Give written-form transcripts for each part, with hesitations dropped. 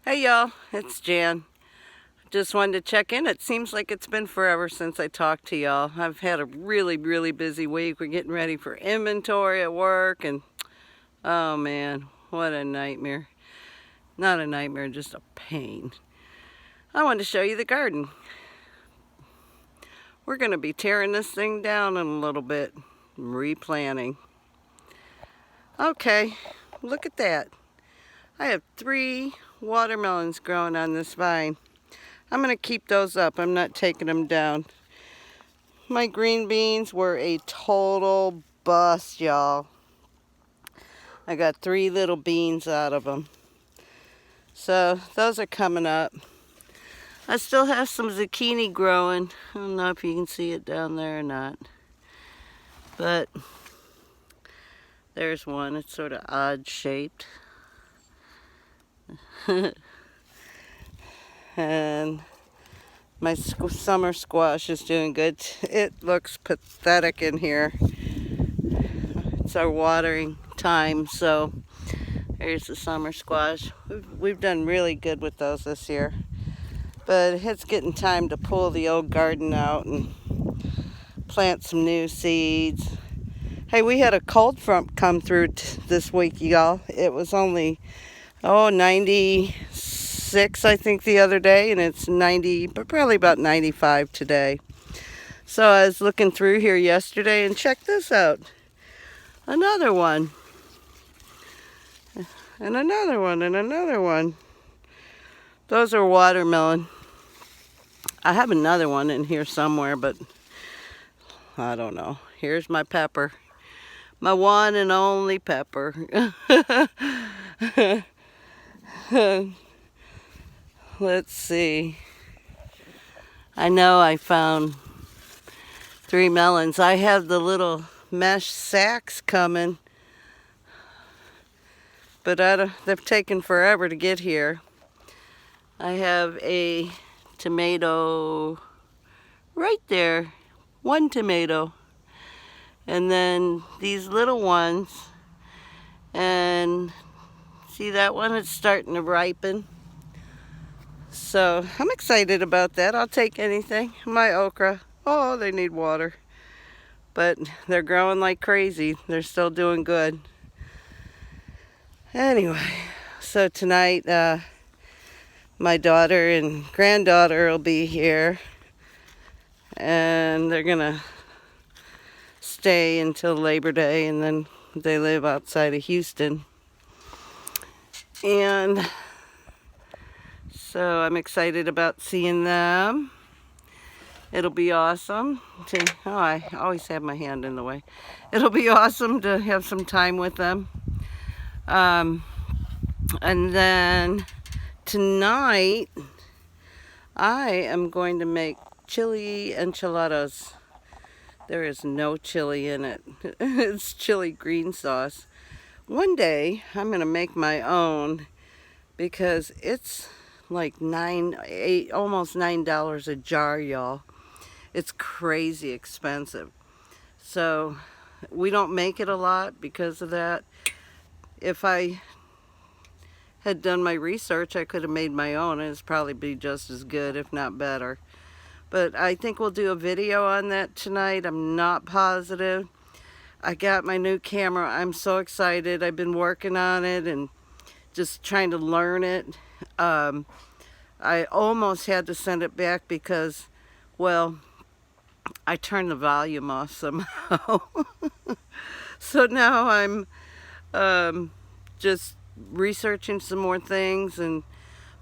Hey y'all, it's Jan. Just wanted to check in. It seems like it's been forever since I talked to y'all. I've had a really busy week. We're getting ready for inventory at work and oh man, what a nightmare. Not a nightmare, just a pain. I wanted to show you the garden. We're going to be tearing this thing down in a little bit, replanting. Okay, look at that. I have 3 watermelons growing on this vine. I'm going to keep those up. I'm not taking them down. My green beans were a total bust, y'all. I got 3 little beans out of them. So those are coming up. I still have some zucchini growing. I don't know if you can see it down there or not. But there's one. It's sort of odd shaped. And my summer squash is doing good. It looks pathetic in here. It's our watering time, so there's the summer squash. We've done really good with those this year. But it's getting time to pull the old garden out and plant some new seeds. Hey, we had a cold front come through this week, y'all. It was only, 96, I think, the other day, and it's 90, but probably about 95 today. So I was looking through here yesterday, and check this out. Another one. And another one, and another one. Those are watermelon. I have another one in here somewhere, but I don't know. Here's my pepper. My one and only pepper. Let's see. I know I found 3 melons. I have the little mesh sacks coming, but they've taken forever to get here. I have a tomato right there, 1 tomato, and then these little ones, and see that one? It's starting to ripen. So I'm excited about that. I'll take anything. My okra, oh, they need water, but they're growing like crazy. They're still doing good. Anyway, so tonight my daughter and granddaughter will be here, and they're gonna stay until Labor Day, and then they live outside of Houston. And so I'm excited about seeing them. It'll be awesome. I always have my hand in the way. It'll be awesome to have some time with them. And then tonight, I am going to make chili enchiladas. There is no chili in it. It's chili green sauce. One day, I'm going to make my own because it's like almost $9 a jar, y'all. It's crazy expensive. So we don't make it a lot because of that. If I had done my research, I could have made my own, and it'd probably be just as good, if not better. But I think we'll do a video on that tonight. I'm not positive. I got my new camera. I'm so excited. I've been working on it and just trying to learn it. I almost had to send it back because, well, I turned the volume off somehow. So now I'm just researching some more things and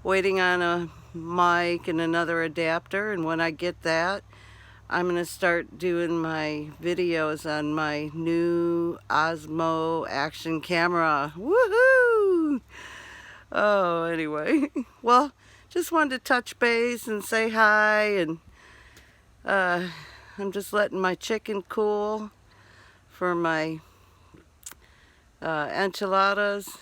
waiting on a mic and another adapter, and when I get that, I'm going to start doing my videos on my new Osmo action camera. Woohoo! Oh, anyway. Well, just wanted to touch base and say hi, and I'm just letting my chicken cool for my enchiladas.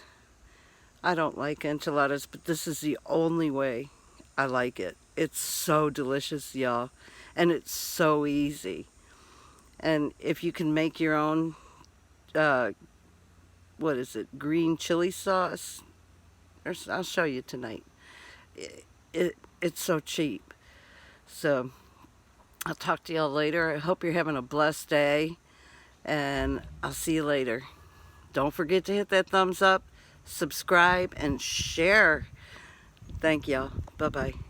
I don't like enchiladas, but this is the only way I like it. It's so delicious, y'all, and it's so easy. And if you can make your own, what is it, green chili sauce, I'll show you tonight. it's so cheap. So I'll talk to y'all later. I hope you're having a blessed day, and I'll see you later. Don't forget to hit that thumbs up, subscribe, and share. Thank y'all. Bye-bye.